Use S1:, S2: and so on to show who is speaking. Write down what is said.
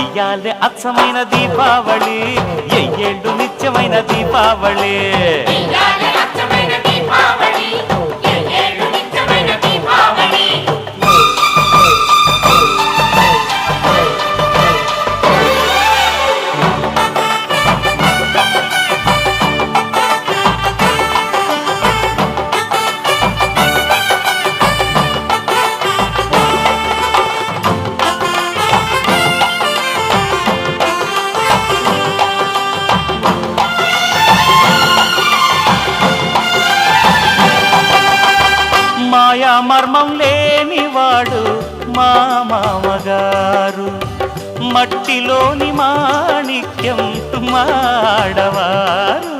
S1: ఇయ్యాలే అచ్చమైన దీపావళి, ఎయ్యేళ్ళు నిత్యమైన దీపావళి. మాయా మర్మం లేనివాడు మా మామగారు, మట్టిలోని మాణిక్యం మాడవారు.